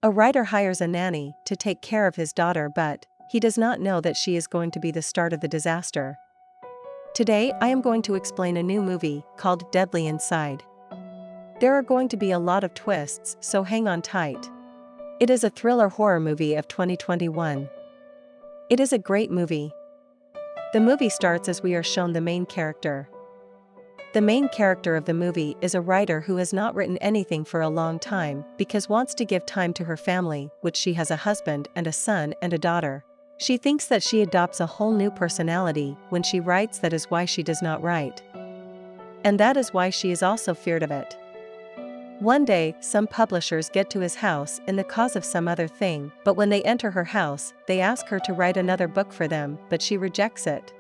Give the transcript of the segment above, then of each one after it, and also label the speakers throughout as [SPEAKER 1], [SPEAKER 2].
[SPEAKER 1] A writer hires a nanny to take care of his daughter, but he does not know that she is going to be the start of the disaster. Today I am going to explain a new movie called Deadly Inside. There are going to be a lot of twists, so hang on tight. It is a thriller horror movie of 2021. It is a great movie. The movie starts as we are shown the main character. The main character of the movie is a writer who has not written anything for a long time because wants to give time to her family, which she has a husband and a son and a daughter. She thinks that she adopts a whole new personality when she writes. That is why she does not write. And that is why she is also feared of it. One day, some publishers get to his house in the cause of some other thing, but when they enter her house, they ask her to write another book for them, but she rejects it.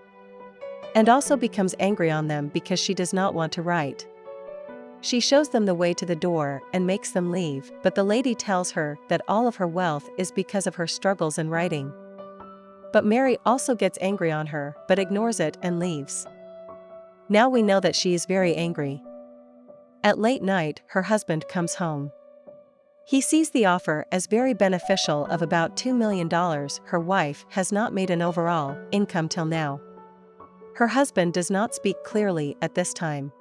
[SPEAKER 1] And also becomes angry on them because she does not want to write. She shows them the way to the door and makes them leave, but the lady tells her that all of her wealth is because of her struggles in writing. But Mary also gets angry on her, but ignores it and leaves. Now we know that she is very angry. At late night, her husband comes home. He sees the offer as very beneficial of about $2 million. Her wife has not made an overall income till now. Her husband does not speak clearly at this time.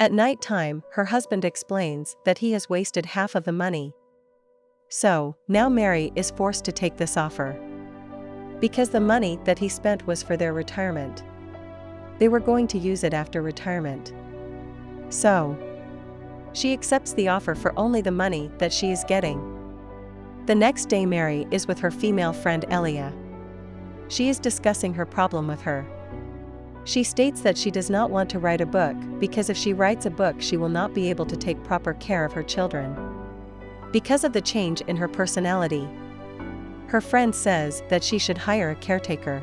[SPEAKER 1] At night time, her husband explains that he has wasted half of the money. So, now Mary is forced to take this offer. Because the money that he spent was for their retirement. They were going to use it after retirement. So, she accepts the offer for only the money that she is getting. The next day Mary is with her female friend Elia. She is discussing her problem with her. She states that she does not want to write a book because if she writes a book she will not be able to take proper care of her children. Because of the change in her personality. Her friend says that she should hire a caretaker.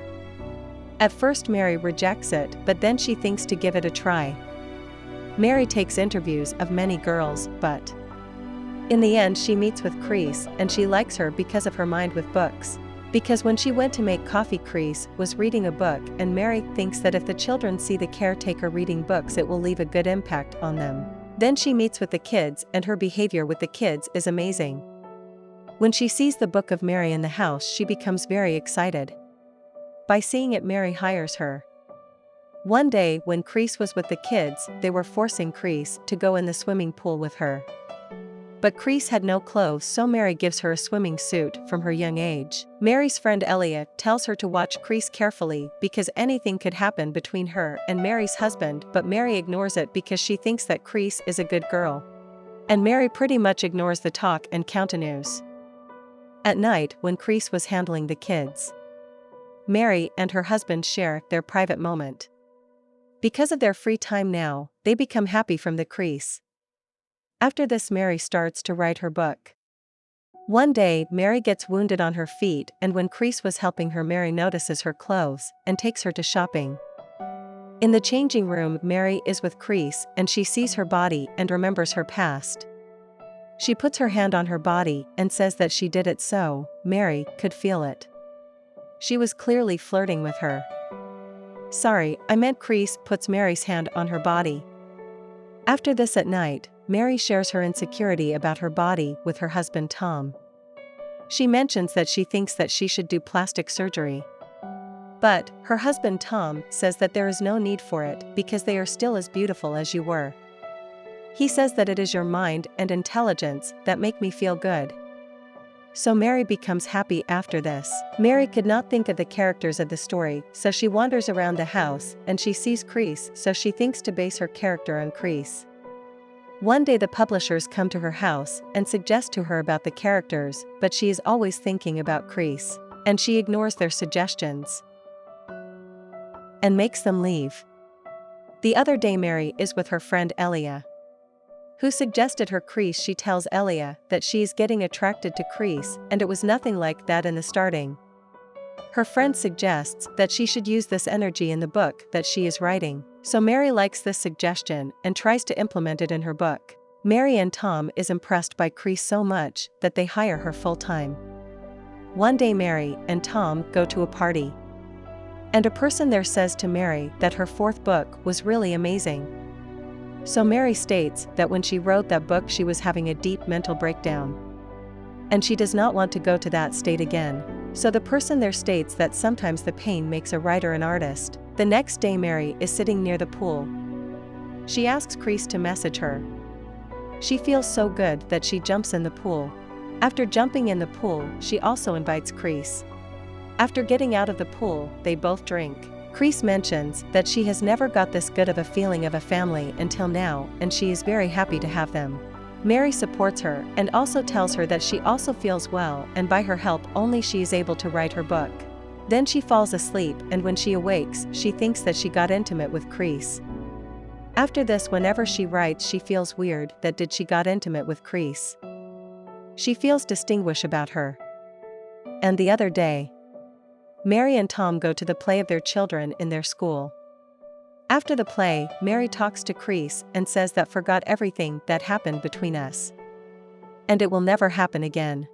[SPEAKER 1] At first Mary rejects it, but then she thinks to give it a try. Mary takes interviews of many girls, but in the end she meets with Crease and she likes her because of her mind with books. Because when she went to make coffee, Crease was reading a book and Mary thinks that if the children see the caretaker reading books it will leave a good impact on them. Then she meets with the kids and her behavior with the kids is amazing. When she sees the book of Mary in the house she becomes very excited. By seeing it Mary hires her. One day when Crease was with the kids, they were forcing Crease to go in the swimming pool with her. But Crease had no clothes, so Mary gives her a swimming suit from her young age. Mary's friend Elia tells her to watch Crease carefully because anything could happen between her and Mary's husband, but Mary ignores it because she thinks that Crease is a good girl. And Mary pretty much ignores the talk and continues. At night when Crease was handling the kids, Mary and her husband share their private moment. Because of their free time now, they become happy from the Crease. After this Mary starts to write her book. One day Mary gets wounded on her feet and when Crease was helping her Mary notices her clothes and takes her to shopping. In the changing room Mary is with Crease and she sees her body and remembers her past. She puts her hand on her body and says that she did it so Mary could feel it. She was clearly flirting with her. Sorry, I meant Crease puts Mary's hand on her body. After this at night, Mary shares her insecurity about her body with her husband Tom. She mentions that she thinks that she should do plastic surgery. But her husband Tom says that there is no need for it because they are still as beautiful as you were. He says that it is your mind and intelligence that make me feel good. So Mary becomes happy after this. Mary could not think of the characters of the story, so she wanders around the house and she sees Crease, so she thinks to base her character on Crease. One day the publishers come to her house and suggest to her about the characters, but she is always thinking about Crease, and she ignores their suggestions and makes them leave. The other day Mary is with her friend Elia, who suggested her Crease. She tells Elia that she is getting attracted to Crease and it was nothing like that in the starting. Her friend suggests that she should use this energy in the book that she is writing, so Mary likes this suggestion and tries to implement it in her book. Mary and Tom is impressed by Crease so much that they hire her full-time. One day Mary and Tom go to a party. And a person there says to Mary that her fourth book was really amazing. So Mary states that when she wrote that book she was having a deep mental breakdown. and she does not want to go to that state again. So the person there states that sometimes the pain makes a writer an artist. The next day Mary is sitting near the pool. She asks Chris to message her. She feels so good that she jumps in the pool. After jumping in the pool, she also invites Chris. After getting out of the pool, they both drink. Chris mentions that she has never got this good of a feeling of a family until now, and she is very happy to have them. Mary supports her and also tells her that she also feels well, and by her help only she is able to write her book. Then she falls asleep, and when she awakes, she thinks that she got intimate with Chris. After this, whenever she writes, she feels weird that did she got intimate with Chris. She feels distinguished about her. And the other day, Mary and Tom go to the play of their children in their school. After the play, Mary talks to Chris and says that forgot everything that happened between us. And it will never happen again.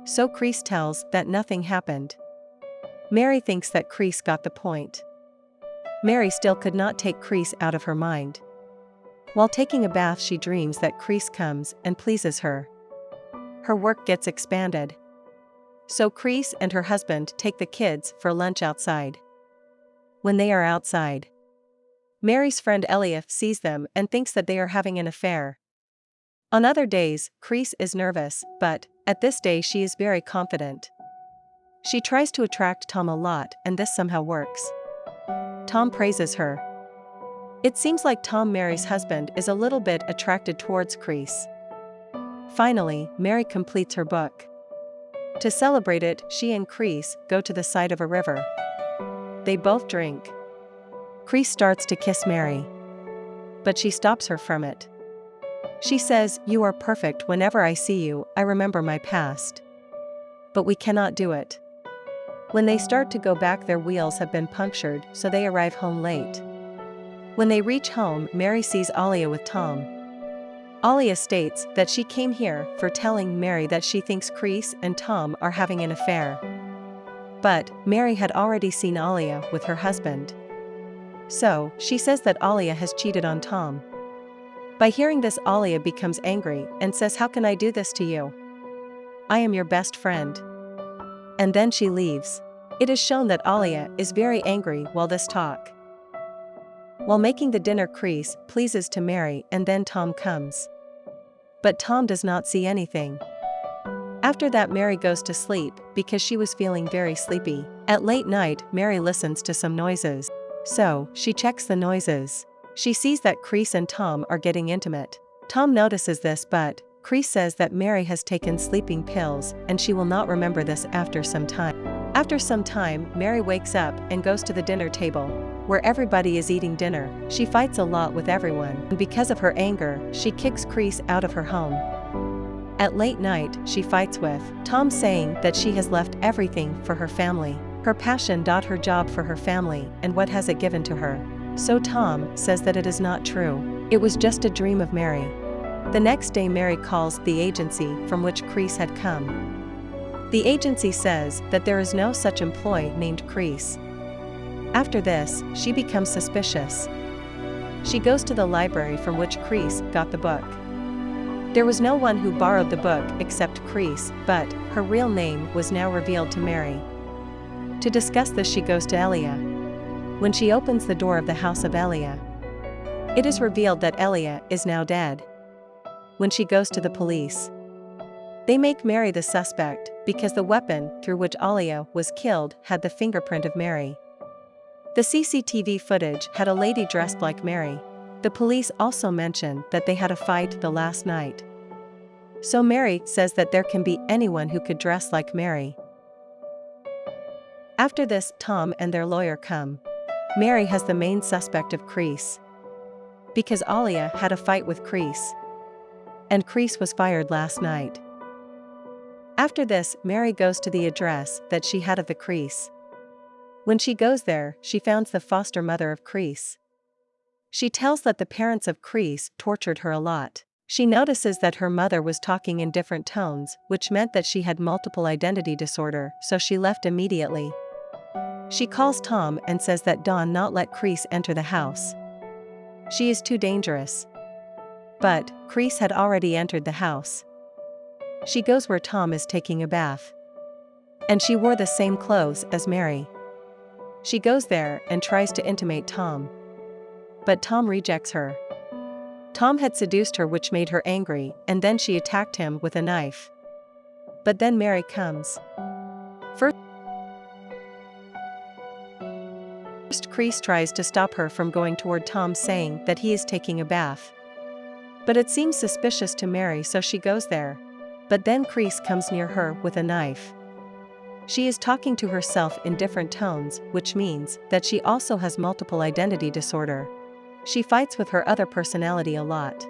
[SPEAKER 1] So Chris tells that nothing happened. Mary thinks that Chris got the point. Mary still could not take Chris out of her mind. While taking a bath, she dreams that Chris comes and pleases her. Her work gets expanded. So Chris and her husband take the kids for lunch outside. When they are outside, Mary's friend Elia sees them and thinks that they are having an affair. On other days, Chris is nervous, but at this day she is very confident. She tries to attract Tom a lot, and this somehow works. Tom praises her. It seems like Tom, Mary's husband, is a little bit attracted towards Chris. Finally, Mary completes her book. To celebrate it, she and Chris go to the side of a river. They both drink. Chris starts to kiss Mary, but she stops her from it. She says, "You are perfect. Whenever I see you, I remember my past. But we cannot do it." When they start to go back, their wheels have been punctured, so they arrive home late. When they reach home, Mary sees Alia with Tom. Alia states that she came here for telling Mary that she thinks Chris and Tom are having an affair. But Mary had already seen Alia with her husband. So she says that Alia has cheated on Tom. By hearing this, Alia becomes angry and says, "How can I do this to you? I am your best friend." And then she leaves. It is shown that Alia is very angry while this talk. While making the dinner, Chris pleases to Mary, and then Tom comes. But Tom does not see anything. After that, Mary goes to sleep because she was feeling very sleepy. At late night, Mary listens to some noises. So she checks the noises. She sees that Chris and Tom are getting intimate. Tom notices this, but Chris says that Mary has taken sleeping pills and she will not remember this after some time. After some time, Mary wakes up and goes to the dinner table, where everybody is eating dinner. She fights a lot with everyone, and because of her anger, she kicks Chris out of her home. At late night, she fights with Tom, saying that she has left everything for her family. Her passion, her job for her family, and what has it given to her? So Tom says that it is not true. It was just a dream of Mary. The next day, Mary calls the agency from which Chris had come. The agency says that there is no such employee named Chris. After this, she becomes suspicious. She goes to the library from which Chris got the book. There was no one who borrowed the book except Chris, but her real name was now revealed to Mary. To discuss this, she goes to Elia. When she opens the door of the house of Elia, it is revealed that Elia is now dead. When she goes to the police, they make Mary the suspect because the weapon through which Alia was killed had the fingerprint of Mary. The CCTV footage had a lady dressed like Mary. The police also mention that they had a fight the last night. So Mary says that there can be anyone who could dress like Mary. After this, Tom and their lawyer come. Mary has the main suspect of Chris, because Alia had a fight with Chris, and Chris was fired last night. After this, Mary goes to the address that she had of the Chris. When she goes there, she finds the foster mother of Chris. She tells that the parents of Chris tortured her a lot. She notices that her mother was talking in different tones, which meant that she had multiple identity disorder, so she left immediately. She calls Tom and says that Dawn not let Chris enter the house. She is too dangerous. But Chris had already entered the house. She goes where Tom is taking a bath. And she wore the same clothes as Mary. She goes there and tries to intimate Tom. But Tom rejects her. Tom had seduced her, which made her angry, and then she attacked him with a knife. But then Mary comes. First, Chris tries to stop her from going toward Tom, saying that he is taking a bath. But it seems suspicious to Mary, so she goes there. But then Chris comes near her with a knife. She is talking to herself in different tones, which means that she also has multiple identity disorder. She fights with her other personality a lot.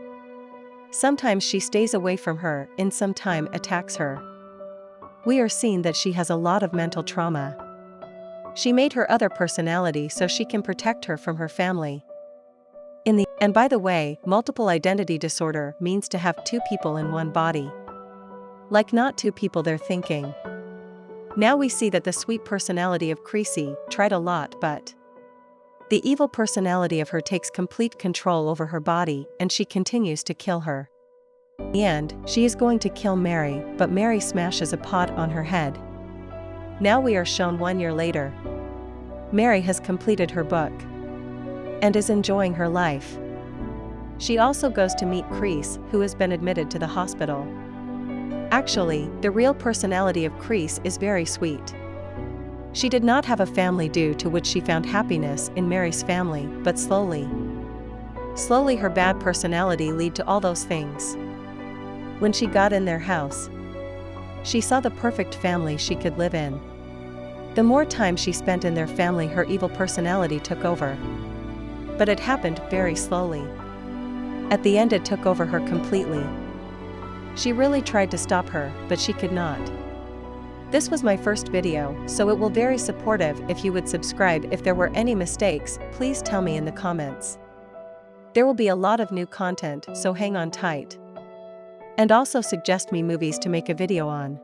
[SPEAKER 1] Sometimes she stays away from her, in some time attacks her. We are seeing that she has a lot of mental trauma. She made her other personality so she can protect her from her family. And by the way, multiple identity disorder means to have two people in one body. Like not two people they're thinking. Now we see that the sweet personality of Chrissy tried a lot, but the evil personality of her takes complete control over her body, and she continues to kill her. In the end, she is going to kill Mary, but Mary smashes a pot on her head. Now we are shown 1 year later. Mary has completed her book and is enjoying her life. She also goes to meet Chris, who has been admitted to the hospital. Actually, the real personality of Chris is very sweet. She did not have a family, due to which she found happiness in Mary's family, but slowly her bad personality led to all those things. When she got in their house, she saw the perfect family she could live in. The more time she spent in their family, her evil personality took over. But it happened very slowly. At the end, it took over her completely. She really tried to stop her, but she could not. This was my first video, so it will be very supportive if you would subscribe. If there were any mistakes, please tell me in the comments. There will be a lot of new content, so hang on tight. And also suggest me movies to make a video on.